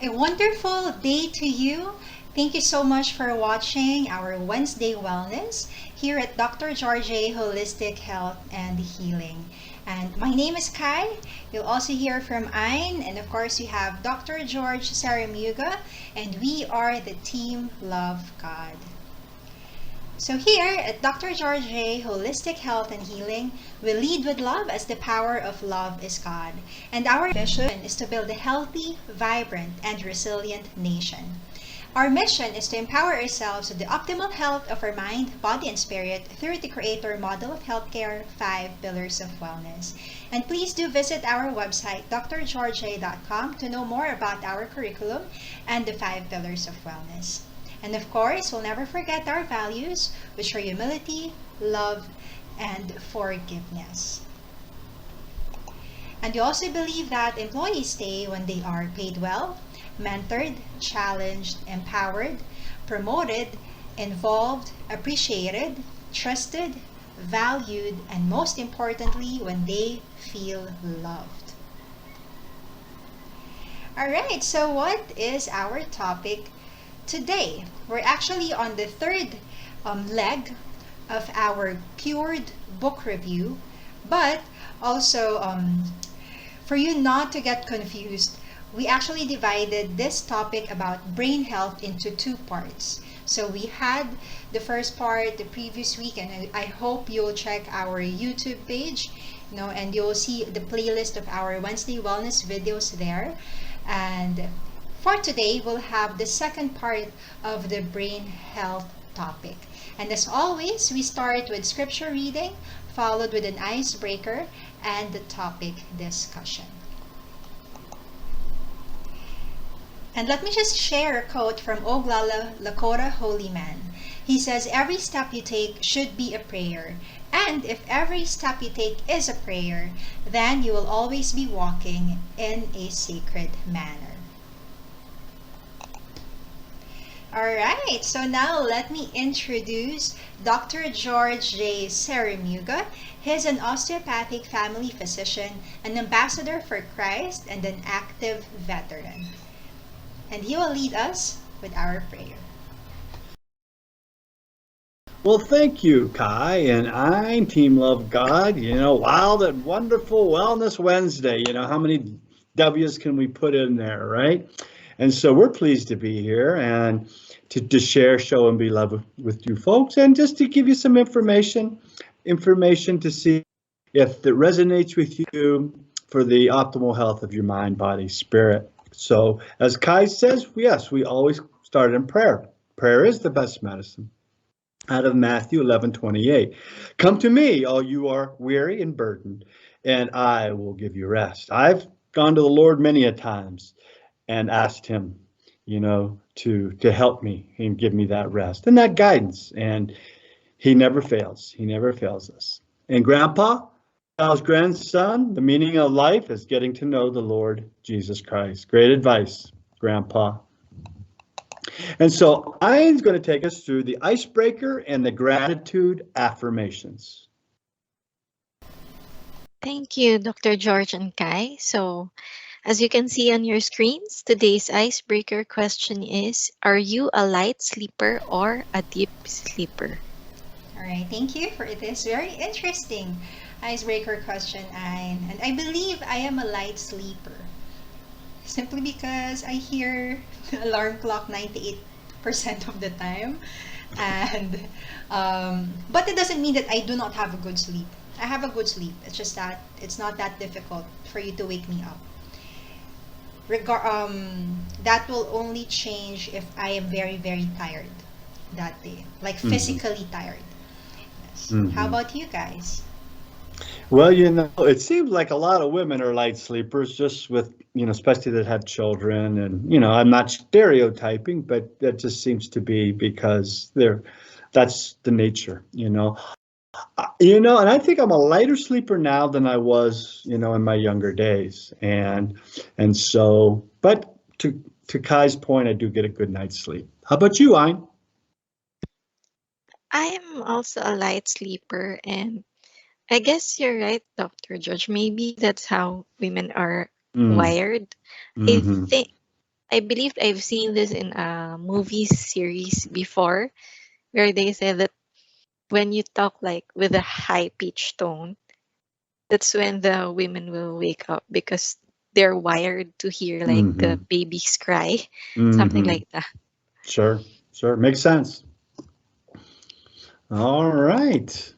A wonderful day to you. Thank you so much for watching our Wednesday Wellness here at DrGeorgeJ Holistic Health and Healing. And my name is Kai. You'll also hear from Ayn, and of course we have Dr. George Ceremuga, and we are the team Love God. So here at DrGeorgeJ Holistic Health and Healing, we lead with love as the power of love is God. And our mission is to build a healthy, vibrant, and resilient nation. Our mission is to empower ourselves with the optimal health of our mind, body, and spirit through the Creator model of healthcare, 5 pillars of wellness. And please do visit our website, drgeorgej.com, to know more about our curriculum and the 5 pillars of wellness. And of course, we'll never forget our values, which are humility, love, and forgiveness. And we also believe that employees stay when they are paid well, mentored, challenged, empowered, promoted, involved, appreciated, trusted, valued, and most importantly, when they feel loved. Alright, so what is our topic today? We're actually on the third leg of our Cured book review, but also for you not to get confused, we actually divided this topic about brain health into two parts. So we had the first part the previous week, and I hope you'll check our YouTube page, and you'll see the playlist of our Wednesday Wellness videos there. And for today, we'll have the second part of the brain health topic. And as always, we start with scripture reading, followed with an icebreaker and the topic discussion. And let me just share a quote from Oglala Lakota Holy Man. He says, "Every step you take should be a prayer. And if every step you take is a prayer, then you will always be walking in a sacred manner." Alright, so now let me introduce Dr. George J. Ceremuga. He's an osteopathic family physician, an ambassador for Christ, and an active veteran. And he will lead us with our prayer. Well, thank you, Kai, and I'm Team Love God. Wild and wonderful Wellness Wednesday. How many W's can we put in there, right? And so we're pleased to be here and to share, show, and be loved with you folks, and just to give you some information to see if it resonates with you for the optimal health of your mind, body, spirit. So as Kai says, yes, we always start in prayer. Prayer is the best medicine. Out of Matthew 11:28, "Come to me, all you are weary and burdened, and I will give you rest." I've gone to the Lord many a times and asked him, to help me and give me that rest and that guidance. And he never fails. He never fails us. And Grandpa, Kyle's grandson, the meaning of life is getting to know the Lord Jesus Christ. Great advice, Grandpa. And so I'm going to take us through the icebreaker and the gratitude affirmations. Thank you, Dr. George and Kai. So, as you can see on your screens, today's icebreaker question is, are you a light sleeper or a deep sleeper? All right, thank you for this very interesting icebreaker question, Ayn. And I believe I am a light sleeper, simply because I hear the alarm clock 98% of the time. And but it doesn't mean that I do not have a good sleep. I have a good sleep. It's just that it's not that difficult for you to wake me up. That will only change if I am very, very tired that day, like physically tired. Yes. How about you guys? Well, it seems like a lot of women are light sleepers, just with, especially that have children. And, I'm not stereotyping, but that just seems to be because that's the nature, and I think I'm a lighter sleeper now than I was, in my younger days. And so, but to Kai's point, I do get a good night's sleep. How about you, Ayn? I am also a light sleeper, and I guess you're right, Dr. George. Maybe that's how women are wired. I Mm-hmm. think I believe I've seen this in a movie series before, where they say that when you talk like with a high pitched tone, that's when the women will wake up because they're wired to hear like the Mm-hmm. babies cry, something Mm-hmm. like that. Sure. Sure. Makes sense. All right.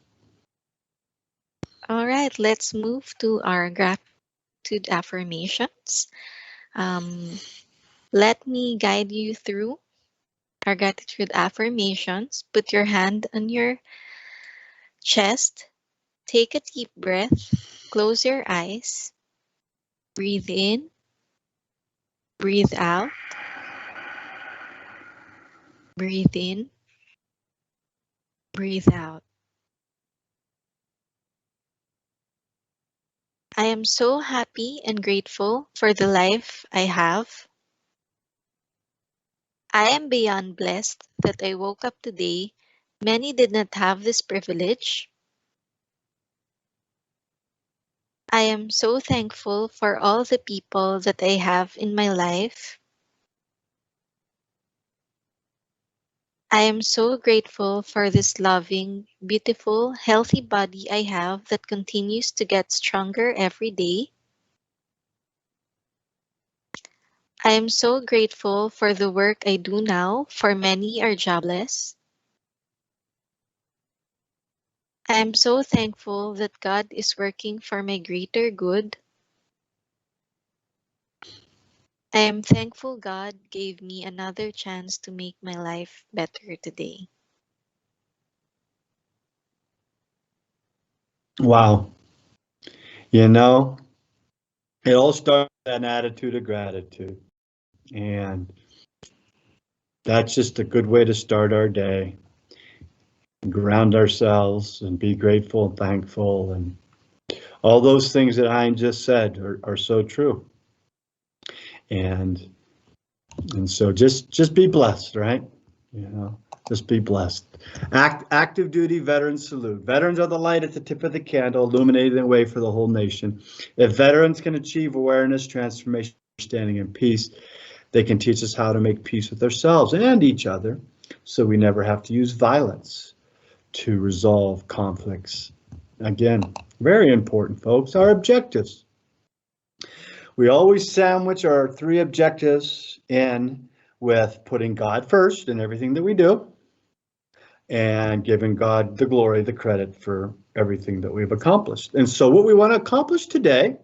All right, let's move to our gratitude affirmations. Um, Let me guide you through our gratitude affirmations. Put your hand on your chest, take a deep breath, close your eyes, breathe in, breathe out, breathe in, breathe out. I am so happy and grateful for the life I have. I am beyond blessed that I woke up today. Many did not have this privilege. I am so thankful for all the people that I have in my life. I am so grateful for this loving, beautiful, healthy body I have that continues to get stronger every day. I am so grateful for the work I do now, for many are jobless. I am so thankful that God is working for my greater good. I am thankful God gave me another chance to make my life better today. Wow. You know, it all starts with an attitude of gratitude. And that's just a good way to start our day. Ground ourselves and be grateful and thankful. And all those things that Hein just said are so true. And so just be blessed, right? You know, just be blessed. Active duty veterans salute. Veterans are the light at the tip of the candle, illuminating the way for the whole nation. If veterans can achieve awareness, transformation, understanding, and peace, they can teach us how to make peace with ourselves and each other, so we never have to use violence to resolve conflicts. Again, very important, folks. Our objectives. We always sandwich our three objectives in with putting God first in everything that we do and giving God the glory, the credit for everything that we've accomplished. And so what we want to accomplish today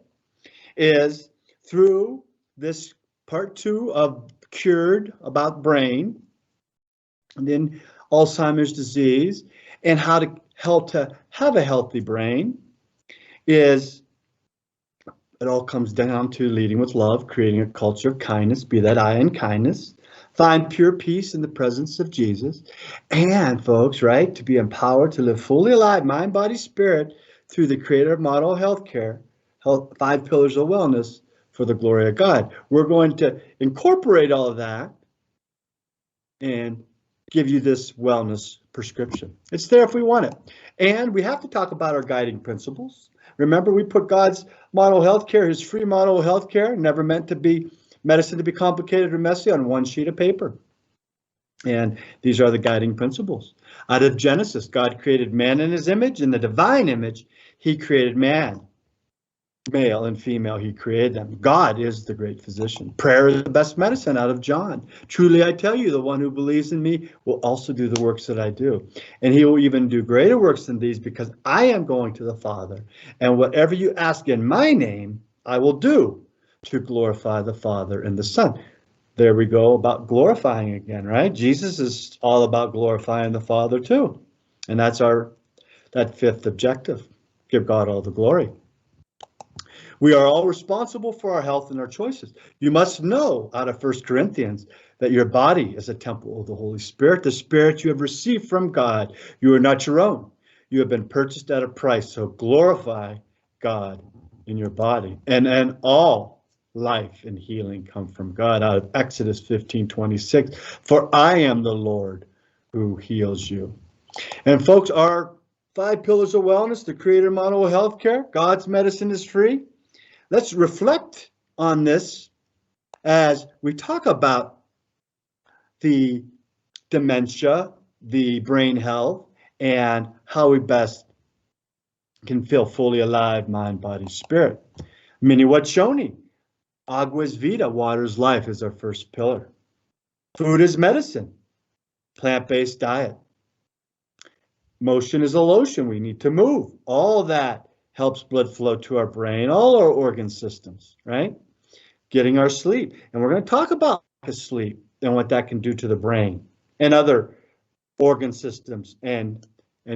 is through this part 2 of Cured about brain, and then Alzheimer's disease, and how to help to have a healthy brain, is it all comes down to leading with love, creating a culture of kindness, be that I in kindness, find pure peace in the presence of Jesus, and folks, right, to be empowered to live fully alive, mind, body, spirit, through the creative model of healthcare, 5 pillars of wellness for the glory of God. We're going to incorporate all of that and give you this wellness prescription. It's there if we want it. And we have to talk about our guiding principles. Remember, we put God's model of healthcare, his free model of healthcare, never meant to be medicine to be complicated or messy, on one sheet of paper. And these are the guiding principles. Out of Genesis, God created man in his image. In the divine image, he created man. Male and female, he created them. God is the great physician. Prayer is the best medicine, out of John. Truly, I tell you, the one who believes in me will also do the works that I do. And he will even do greater works than these, because I am going to the Father. And whatever you ask in my name, I will do to glorify the Father and the Son. There we go, about glorifying again, right? Jesus is all about glorifying the Father too. And that's that fifth objective. Give God all the glory. We are all responsible for our health and our choices. You must know, out of 1 Corinthians, that your body is a temple of the Holy Spirit, the Spirit you have received from God. You are not your own. You have been purchased at a price. So glorify God in your body. And all life and healing come from God, out of Exodus 15:26. For I am the Lord who heals you. And folks, our 5 pillars of wellness, the creator model of healthcare, God's medicine is free. Let's reflect on this as we talk about the dementia, the brain health, and how we best can feel fully alive, mind, body, spirit. Mini Wachoni, agua es vida, water is life, is our first pillar. Food is medicine, plant-based diet. Motion is a lotion, we need to move. All that helps blood flow to our brain, all our organ systems, right? Getting our sleep. And we're going to talk about sleep and what that can do to the brain and other organ systems and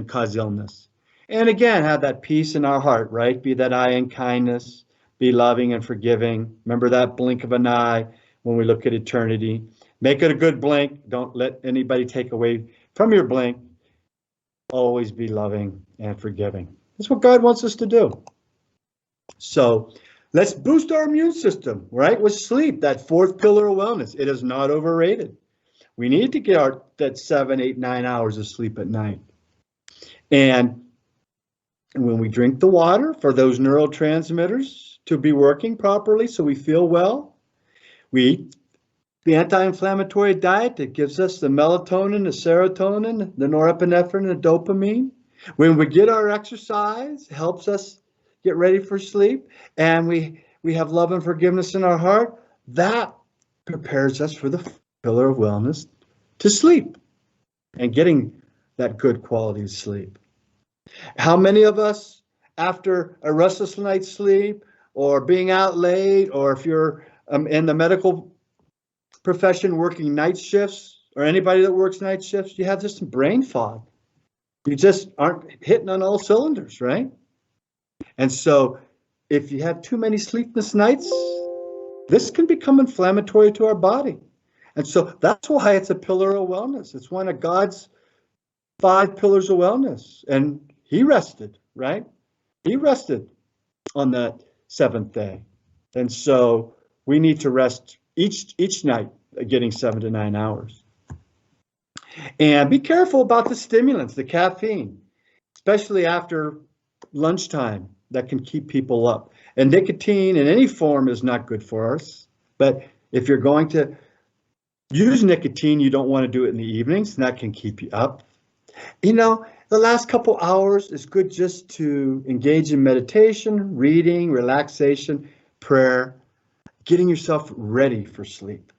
cause illness. And again, have that peace in our heart, right? Be that eye in kindness, be loving and forgiving. Remember that blink of an eye when we look at eternity. Make it a good blink. Don't let anybody take away from your blink. Always be loving and forgiving. That's what God wants us to do. So let's boost our immune system, right? With sleep, that fourth pillar of wellness. It is not overrated. We need to get that 7, 8, 9 hours of sleep at night. And when we drink the water, for those neurotransmitters to be working properly so we feel well, we eat the anti-inflammatory diet that gives us the melatonin, the serotonin, the norepinephrine, the dopamine. When we get our exercise, it helps us get ready for sleep, and we have love and forgiveness in our heart. That prepares us for the pillar of wellness to sleep and getting that good quality sleep. How many of us, after a restless night's sleep or being out late, or if you're in the medical profession working night shifts, or anybody that works night shifts, you have just some brain fog. You just aren't hitting on all cylinders, right? And so if you have too many sleepless nights, this can become inflammatory to our body. And so that's why it's a pillar of wellness. It's one of God's 5 pillars of wellness. And he rested, right? He rested on that 7th day. And so we need to rest each night, getting 7 to 9 hours. And be careful about the stimulants, the caffeine, especially after lunchtime. That can keep people up. And nicotine in any form is not good for us. But if you're going to use nicotine, you don't want to do it in the evenings, and that can keep you up. You know, the last couple hours is good just to engage in meditation, reading, relaxation, prayer, getting yourself ready for sleep.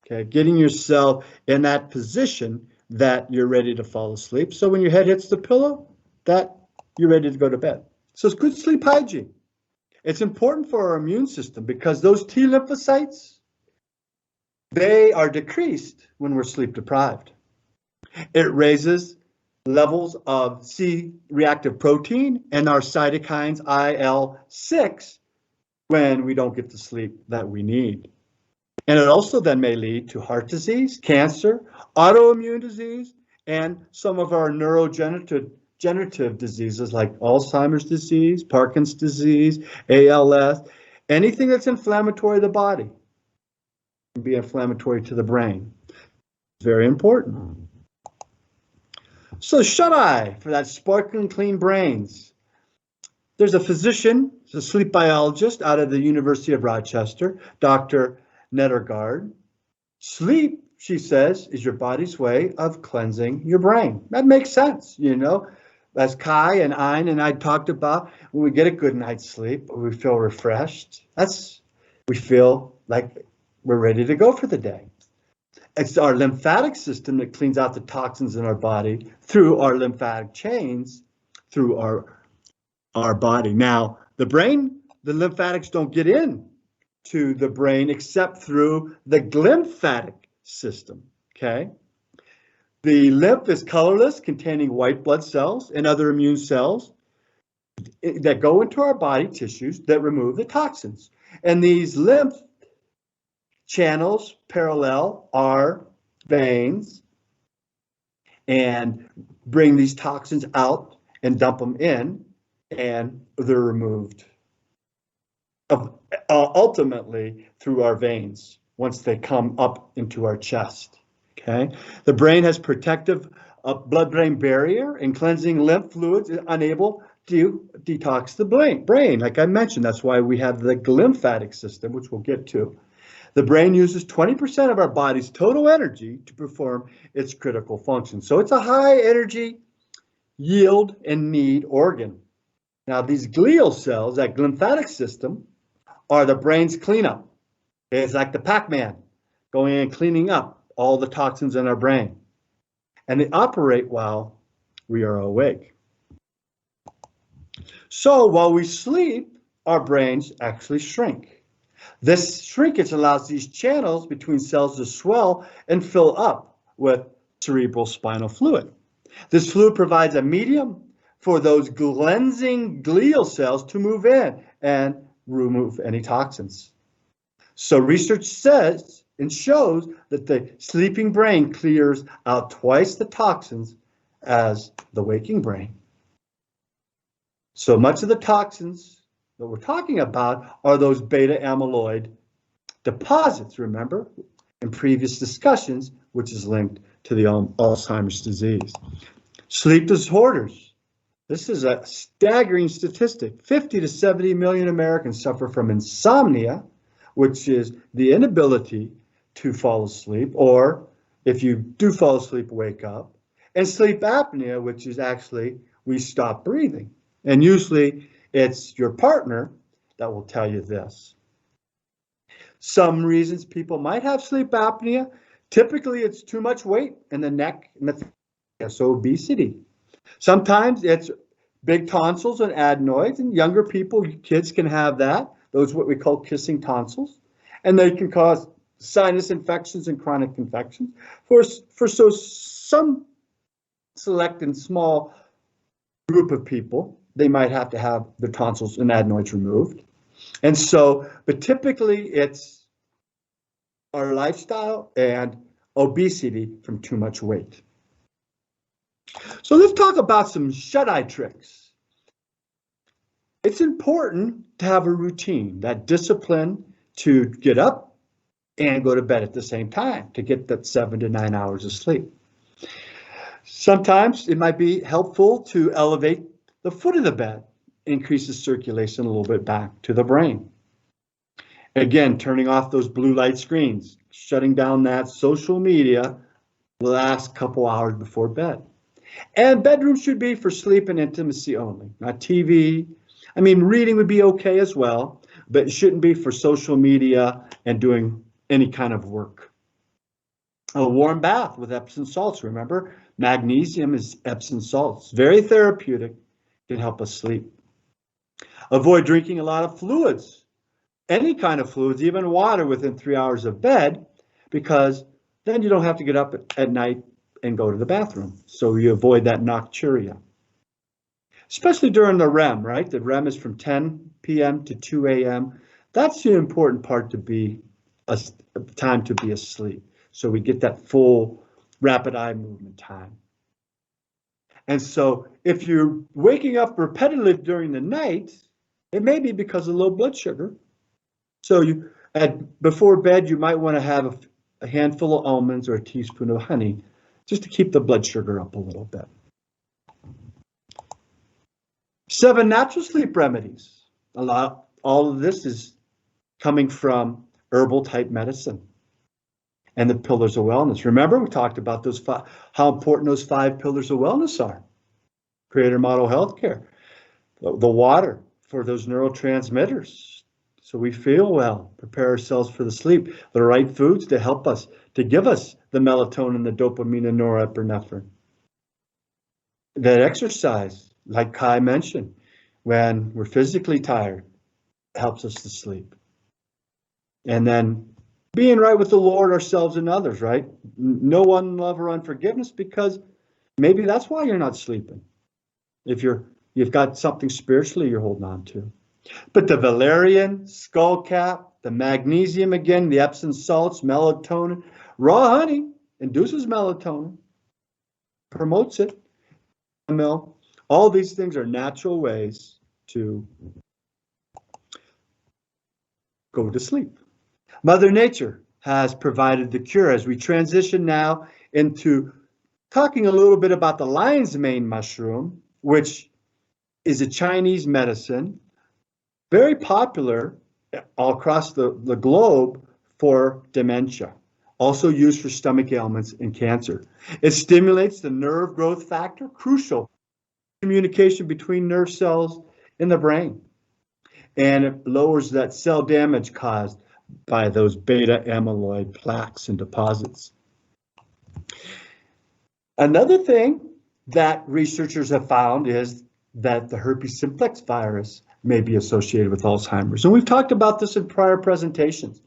Okay, getting yourself in that position that you're ready to fall asleep. So when your head hits the pillow, that you're ready to go to bed. So it's good sleep hygiene. It's important for our immune system because those T lymphocytes, they are decreased when we're sleep deprived. It raises levels of C-reactive protein and our cytokines IL-6 when we don't get the sleep that we need. And it also then may lead to heart disease, cancer, autoimmune disease, and some of our neurodegenerative diseases like Alzheimer's disease, Parkinson's disease, ALS, anything that's inflammatory to the body can be inflammatory to the brain. Very important. So shut-eye for that sparkling clean brains. There's a physician, a sleep biologist out of the University of Rochester, Dr. Nettergaard. Sleep, she says, is your body's way of cleansing your brain. That makes sense, you know. As Kai and Ein and I talked about, when we get a good night's sleep, we feel refreshed. We feel like we're ready to go for the day. It's our lymphatic system that cleans out the toxins in our body through our lymphatic chains, through our body. Now, the brain, the lymphatics don't get in to the brain except through the glymphatic system, okay? The lymph is colorless, containing white blood cells and other immune cells that go into our body tissues that remove the toxins. And these lymph channels parallel our veins and bring these toxins out and dump them in, and they're removed ultimately through our veins once they come up into our chest. Okay, the brain has protective blood-brain barrier, and cleansing lymph fluids is unable to detox the brain. Like I mentioned, that's why we have the glymphatic system, which we'll get to. The brain uses 20% of our body's total energy to perform its critical functions. So it's a high energy yield and need organ. Now, these glial cells, that lymphatic system, are the brain's cleanup. It's like the Pac-Man going in and cleaning up all the toxins in our brain. And they operate while we are awake. So while we sleep, our brains actually shrink. This shrinkage allows these channels between cells to swell and fill up with cerebral spinal fluid. This fluid provides a medium for those cleansing glial cells to move in and remove any toxins. So research says and shows that the sleeping brain clears out twice the toxins as the waking brain. So much of the toxins that we're talking about are those beta amyloid deposits, remember, in previous discussions, which is linked to the Alzheimer's disease. Sleep disorders. This is a staggering statistic. 50 to 70 million Americans suffer from insomnia, which is the inability to fall asleep, or if you do fall asleep, wake up, and sleep apnea, which is actually we stop breathing. And usually it's your partner that will tell you this. Some reasons people might have sleep apnea, typically it's too much weight in the neck and the so obesity. Sometimes it's big tonsils and adenoids, and younger people, kids can have that. Those are what we call kissing tonsils, and they can cause sinus infections and chronic infections. For some select and small group of people, they might have to have the tonsils and adenoids removed. And so, but typically it's our lifestyle and obesity from too much weight. So let's talk about some shut-eye tricks. It's important to have a routine, that discipline to get up and go to bed at the same time to get that 7 to 9 hours of sleep. Sometimes it might be helpful to elevate the foot of the bed, increases circulation a little bit back to the brain. Again, turning off those blue light screens, shutting down that social media the last couple hours before bed. And bedrooms should be for sleep and intimacy only, not TV. I mean, reading would be okay as well, but it shouldn't be for social media and doing any kind of work. A warm bath with Epsom salts, remember? Magnesium is Epsom salts, very therapeutic, can help us sleep. Avoid drinking a lot of fluids, any kind of fluids, even water within 3 hours of bed, because then you don't have to get up at night and go to the bathroom. So you avoid that nocturia. Especially during the REM, right? The REM is from 10 p.m. to 2 a.m. That's the important part to be a time to be asleep. So we get that full rapid eye movement time. And so if you're waking up repetitively during the night, it may be because of low blood sugar. So before bed, you might want to have a handful of almonds or a teaspoon of honey just to keep the blood sugar up a little bit. 7 natural sleep remedies. All of this is coming from herbal type medicine and the pillars of wellness. Remember, we talked about those how important those 5 pillars of wellness are. Creator model healthcare, the water for those neurotransmitters, so we feel well, prepare ourselves for the sleep, the right foods to help us, to give us the melatonin, the dopamine, and norepinephrine. That exercise, like Kai mentioned, when we're physically tired, helps us to sleep. And then being right with the Lord, ourselves, and others, right? No unlove or unforgiveness, because maybe that's why you're not sleeping. If you've got something spiritually you're holding on to. But the valerian, skullcap, the magnesium again, the Epsom salts, melatonin, raw honey induces melatonin, promotes it. All these things are natural ways to go to sleep. Mother Nature has provided the cure as we transition now into talking a little bit about the lion's mane mushroom, which is a Chinese medicine, very popular all across the globe for dementia, also used for stomach ailments and cancer. It stimulates the nerve growth factor, crucial communication between nerve cells in the brain. And it lowers that cell damage caused by those beta amyloid plaques and deposits. Another thing that researchers have found is that the herpes simplex virus may be associated with Alzheimer's. And we've talked about this in prior presentations.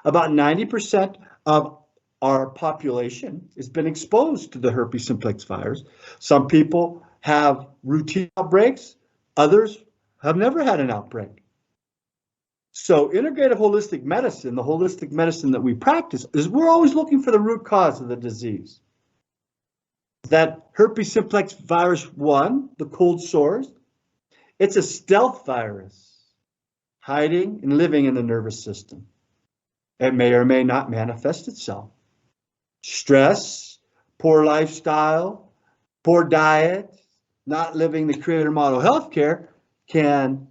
About 90% of our population has been exposed to the herpes simplex virus. Some people have routine outbreaks, others have never had an outbreak. So integrative holistic medicine, the holistic medicine that we practice, is we're always looking for the root cause of the disease. That herpes simplex virus 1, the cold sores, it's a stealth virus hiding and living in the nervous system. It may or may not manifest itself. Stress, poor lifestyle, poor diet, not living the creator model healthcare can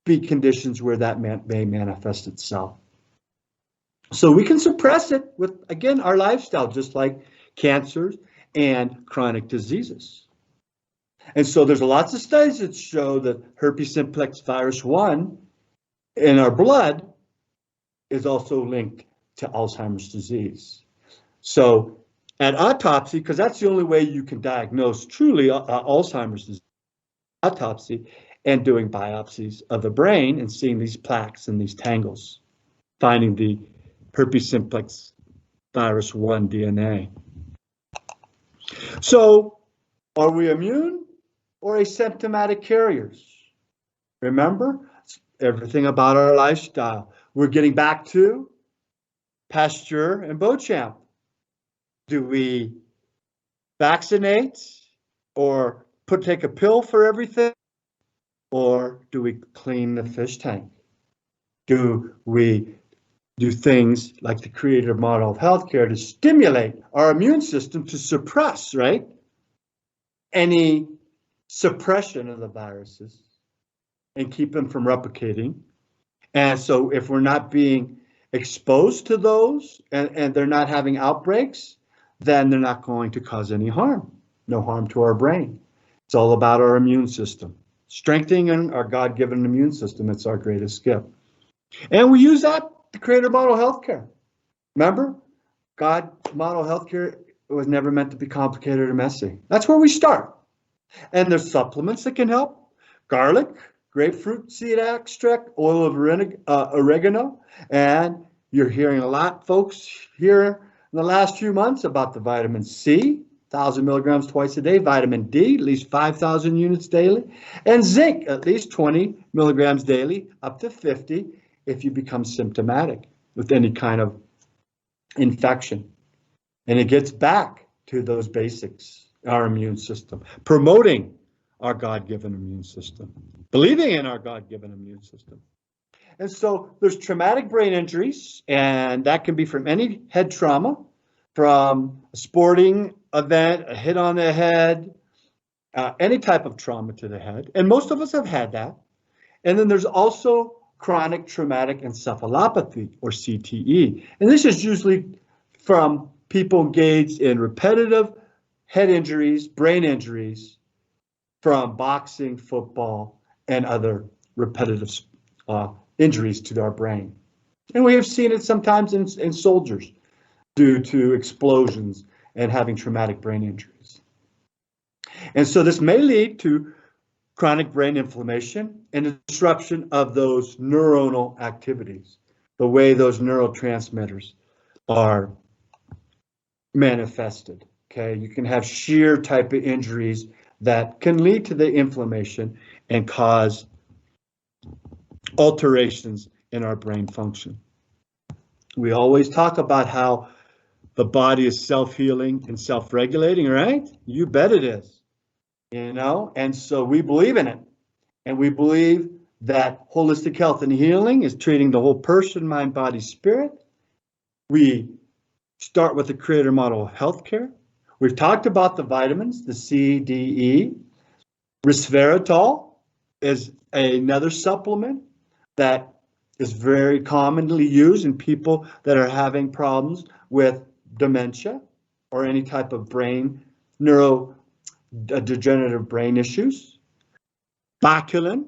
be conditions where that may manifest itself. So we can suppress it with, again, our lifestyle, just like cancers and chronic diseases. And so there's lots of studies that show that herpes simplex virus 1 in our blood is also linked to Alzheimer's disease. So at autopsy, because that's the only way you can diagnose truly Alzheimer's disease, autopsy and doing biopsies of the brain and seeing these plaques and these tangles, finding the herpes simplex virus 1 DNA. So are we immune or asymptomatic carriers? Remember, it's everything about our lifestyle. We're getting back to Pasteur and Beauchamp. Do we vaccinate or take a pill for everything? Or do we clean the fish tank? Do we do things like the creative model of healthcare to stimulate our immune system to suppress, right, any suppression of the viruses and keep them from replicating? And so if we're not being exposed to those and they're not having outbreaks, then they're not going to cause any harm, no harm to our brain. It's all about our immune system. Strengthening our God-given immune system, it's our greatest gift. And we use that to create a model healthcare. Remember, God model healthcare was never meant to be complicated or messy. That's where we start. And there's supplements that can help. Garlic, grapefruit seed extract, oil of oregano. And you're hearing a lot, folks, here in the last few months about the vitamin C, 1,000 milligrams twice a day, vitamin D, at least 5,000 units daily, and zinc, at least 20 milligrams daily, up to 50 if you become symptomatic with any kind of infection. And it gets back to those basics, our immune system, promoting our God-given immune system, believing in our God-given immune system. And so there's traumatic brain injuries, and that can be from any head trauma, from a sporting event, a hit on the head, any type of trauma to the head. And most of us have had that. And then there's also chronic traumatic encephalopathy, or CTE. And this is usually from people engaged in repetitive head injuries, brain injuries, from boxing, football, and other repetitive injuries to our brain. And we have seen it sometimes in soldiers due to explosions and having traumatic brain injuries. And so this may lead to chronic brain inflammation and a disruption of those neuronal activities, the way those neurotransmitters are manifested. Okay, you can have shear type of injuries that can lead to the inflammation and cause alterations in our brain function. We always talk about how the body is self-healing and self-regulating, right? You bet it is, you know? And so we believe in it. And we believe that holistic health and healing is treating the whole person, mind, body, spirit. We start with the creator model of healthcare. We've talked about the vitamins, the C, D, E. Resveratrol is another supplement that is very commonly used in people that are having problems with dementia or any type of degenerative brain issues. Baculin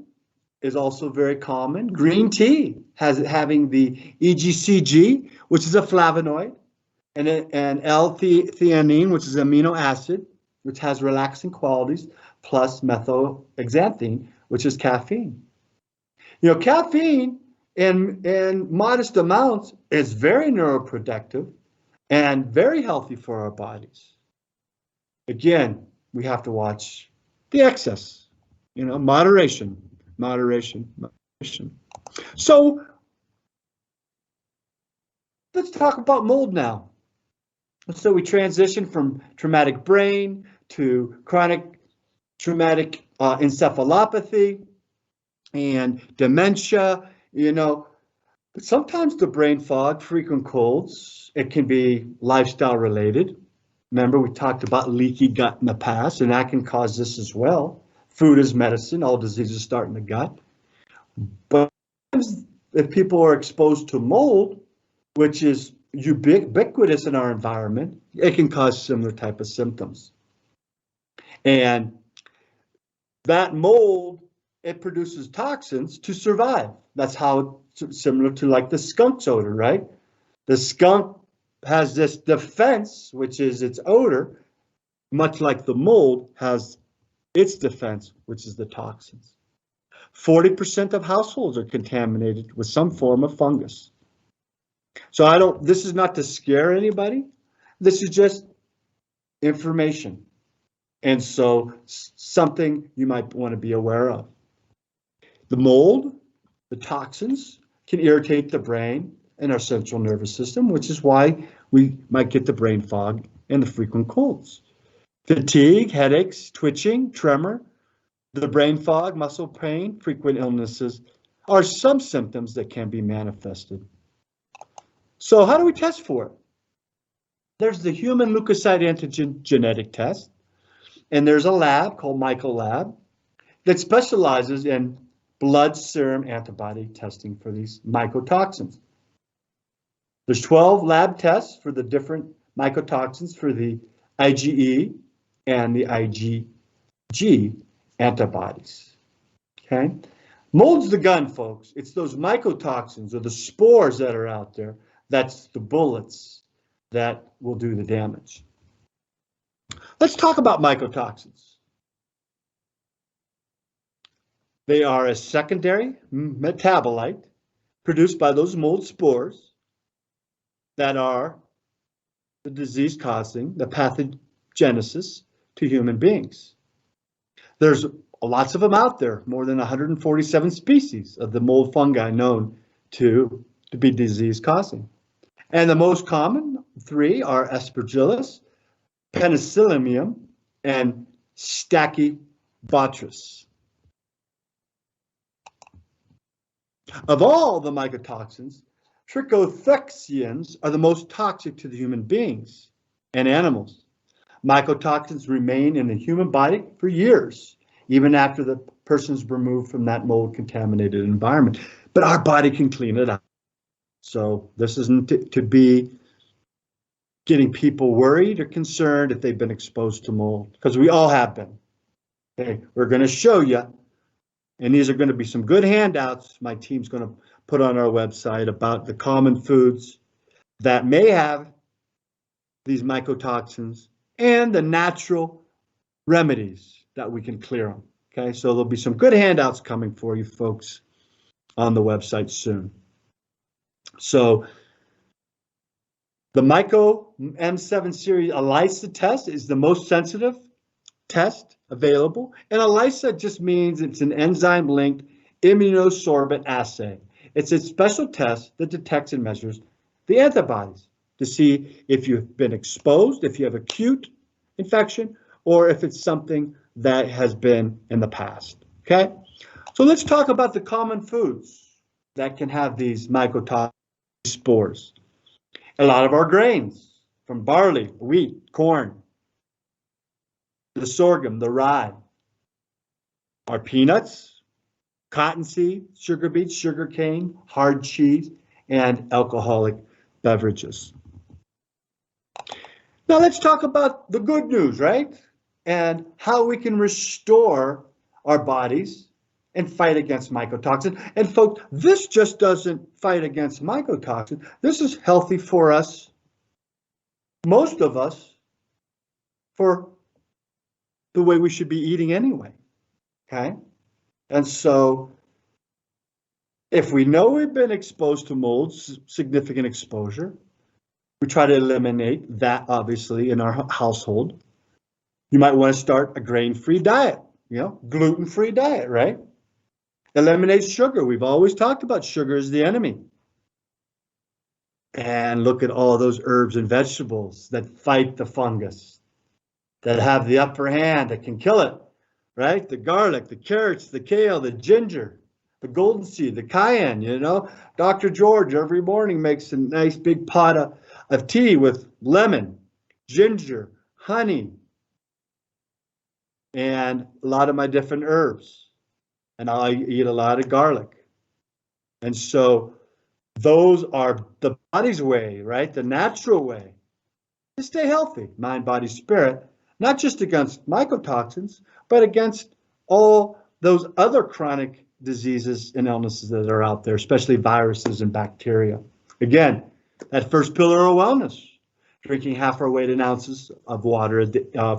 is also very common. Green tea having the EGCG, which is a flavonoid, and L-theanine, which is amino acid, which has relaxing qualities, plus methoxanthine, which is caffeine. Caffeine in modest amounts is very neuroprotective and very healthy for our bodies. Again, we have to watch the excess, moderation. So let's talk about mold now. So we transition from traumatic brain to chronic traumatic encephalopathy and dementia, But sometimes the brain fog, frequent colds, it can be lifestyle related. Remember, we talked about leaky gut in the past, and that can cause this as well. Food is medicine. All diseases start in the gut. But if people are exposed to mold, which is ubiquitous in our environment, it can cause similar type of symptoms. And that mold, it produces toxins to survive. That's how it's similar to like the skunk's odor, right? The skunk has this defense, which is its odor, much like the mold has its defense, which is the toxins. 40% of households are contaminated with some form of fungus. So this is not to scare anybody. This is just information. And so something you might want to be aware of. The mold, the toxins can irritate the brain and our central nervous system, which is why we might get the brain fog and the frequent colds. Fatigue, headaches, twitching, tremor, the brain fog, muscle pain, frequent illnesses are some symptoms that can be manifested. So how do we test for it? There's the human leukocyte antigen genetic test, and there's a lab called MycoLab that specializes in blood serum antibody testing for these mycotoxins. There's 12 lab tests for the different mycotoxins for the IgE and the IgG antibodies. Okay? Mold's the gun, folks. It's those mycotoxins or the spores that are out there. That's the bullets that will do the damage. Let's talk about mycotoxins. They are a secondary metabolite produced by those mold spores that are the disease causing, the pathogenesis to human beings. There's lots of them out there, more than 147 species of the mold fungi known to be disease causing. And the most common three are Aspergillus, Penicillium, and Stachybotrys. Of all the mycotoxins, trichothexins are the most toxic to the human beings and animals. Mycotoxins remain in the human body for years, even after the person's removed from that mold-contaminated environment. But our body can clean it out. So this isn't to be getting people worried or concerned if they've been exposed to mold, because we all have been. Okay, we're going to show you, and these are going to be some good handouts my team's going to put on our website about the common foods that may have these mycotoxins and the natural remedies that we can clear them. Okay, so there'll be some good handouts coming for you folks on the website soon. So the Myco M7 series ELISA test is the most sensitive test available. And ELISA just means it's an enzyme-linked immunosorbent assay. It's a special test that detects and measures the antibodies to see if you've been exposed, if you have acute infection, or if it's something that has been in the past. Okay? So let's talk about the common foods that can have these mycotoxin spores. A lot of our grains, from barley, wheat, corn, the sorghum, the rye, our peanuts, cottonseed, sugar beets, sugar cane, hard cheese, and alcoholic beverages. Now let's talk about the good news, right? And how we can restore our bodies and fight against mycotoxin. And folks, this just doesn't fight against mycotoxin. This is healthy for us, most of us, for the way we should be eating anyway, okay? And so if we know we've been exposed to mold, significant exposure, we try to eliminate that, obviously, in our household. You might want to start a grain-free diet, gluten-free diet, right? Eliminate sugar. We've always talked about sugar as the enemy. And look at all those herbs and vegetables that fight the fungus, that have the upper hand, that can kill it, right? The garlic, the carrots, the kale, the ginger, the golden seed, the cayenne, Dr. George every morning makes a nice big pot of tea with lemon, ginger, honey, and a lot of my different herbs. And I eat a lot of garlic. And so those are the body's way, right? The natural way to stay healthy, mind, body, spirit, not just against mycotoxins, but against all those other chronic diseases and illnesses that are out there, especially viruses and bacteria. Again, that first pillar of wellness, drinking half our weight in ounces of water,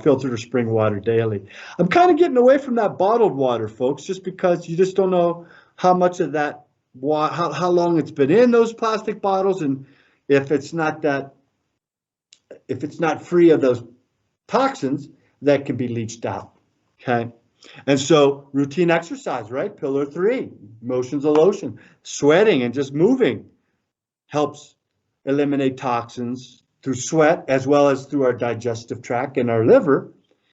filtered or spring water daily. I'm kind of getting away from that bottled water, folks, just because you just don't know how much of that, how long it's been in those plastic bottles, and if it's not free of those toxins that can be leached out, okay? And so routine exercise, right? Pillar 3, motion's a lotion. Sweating and just moving helps eliminate toxins through sweat, as well as through our digestive tract and our liver,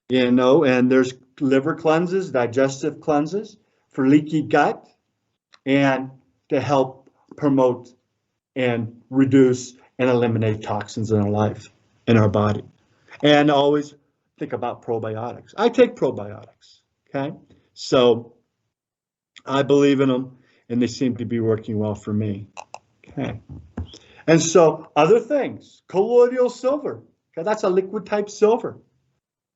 and there's liver cleanses, digestive cleanses for leaky gut, and to help promote and reduce and eliminate toxins in our life, in our body. And always think about probiotics. I take probiotics, okay? So I believe in them, and they seem to be working well for me, okay? And so other things, colloidal silver, okay, that's a liquid type silver.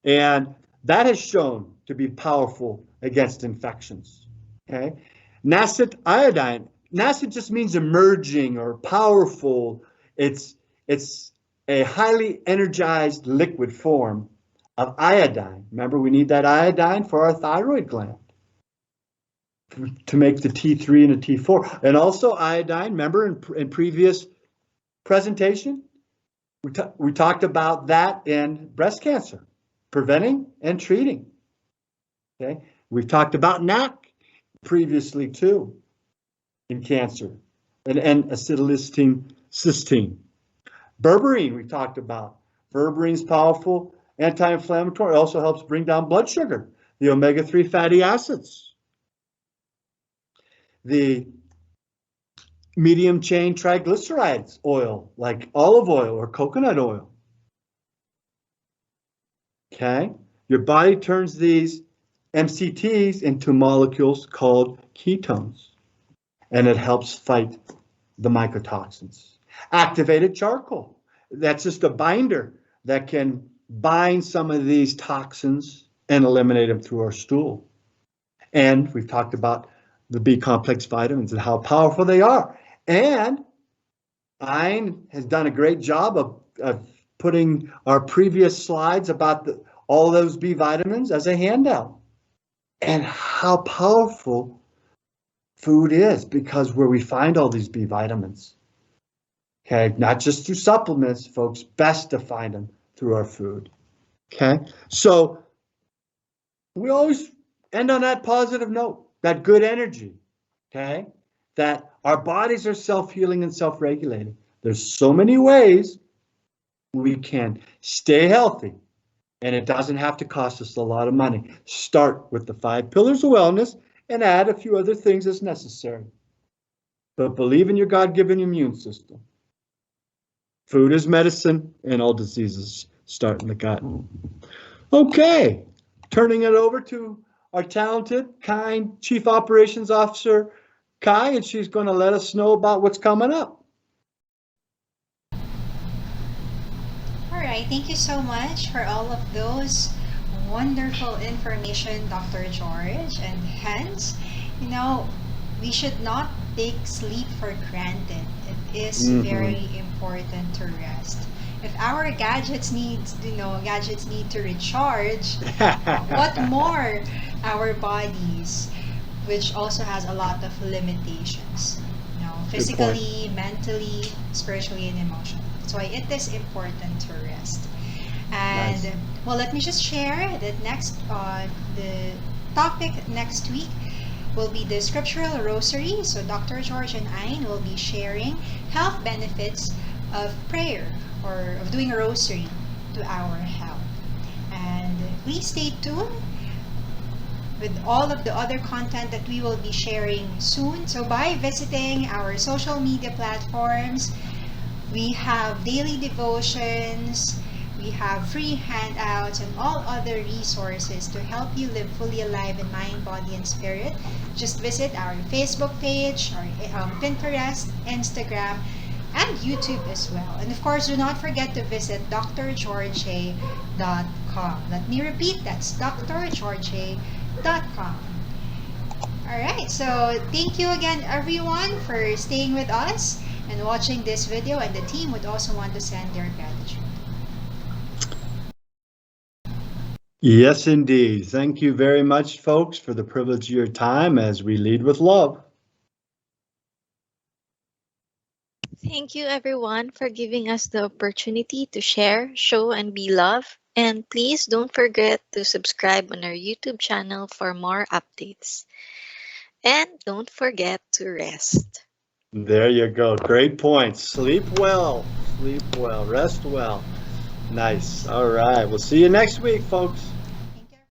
And that has shown to be powerful against infections, okay? Nacet iodine, nacet just means emerging or powerful. It's a highly energized liquid form of iodine. Remember, we need that iodine for our thyroid gland to make the T3 and the T4. And also iodine, remember in previous presentation, we talked about that in breast cancer, preventing and treating. Okay, we've talked about NAC previously too in cancer, and acetylcysteine, cysteine. Berberine we talked about. Berberine's powerful anti-inflammatory. It also helps bring down blood sugar, the omega-3 fatty acids, the medium chain triglycerides oil, like olive oil or coconut oil. Okay, your body turns these MCTs into molecules called ketones, and it helps fight the mycotoxins. Activated charcoal, that's just a binder that can bind some of these toxins and eliminate them through our stool. And we've talked about the B complex vitamins and how powerful they are. And Ein has done a great job of putting our previous slides about all those B vitamins as a handout, and how powerful food is, because where we find all these B vitamins, okay, not just through supplements, folks, best to find them through our food, okay? So we always end on that positive note, that good energy, okay? That our bodies are self-healing and self-regulating. There's so many ways we can stay healthy, and it doesn't have to cost us a lot of money. Start with the 5 pillars of wellness and add a few other things as necessary. But believe in your God-given immune system. Food is medicine, and all diseases start in the gut. Okay, turning it over to our talented, kind Chief Operations Officer, Kai, and she's going to let us know about what's coming up. All right, thank you so much for all of those wonderful information, Dr. George. And hence, you know, we should not take sleep for granted. It is very important to rest. If our gadgets need to recharge, what more our bodies, which also has a lot of limitations, physically, mentally, spiritually, and emotionally. That's why it is important to rest. And Nice. well, let me just share that the topic next week will be the scriptural rosary. So Dr. George and I will be sharing health benefits of prayer or of doing a rosary to our health. And please stay tuned with all of the other content that we will be sharing soon. So by visiting our social media platforms, we have daily devotions, we have free handouts, and all other resources to help you live fully alive in mind, body, and spirit. Just visit our Facebook page, our Pinterest, Instagram, and YouTube as well. And of course, do not forget to visit DrGeorgeJ.com. Let me repeat, that's DrGeorgeJ.com. Alright, so thank you again everyone for staying with us and watching this video, and the team would also want to send their gratitude. Yes, indeed. Thank you very much, folks, for the privilege of your time as we lead with love. Thank you, everyone, for giving us the opportunity to share, show, and be loved. And please don't forget to subscribe on our YouTube channel for more updates. And don't forget to rest. There you go. Great points. Sleep well. Sleep well. Rest well. Nice. All right. We'll see you next week, folks.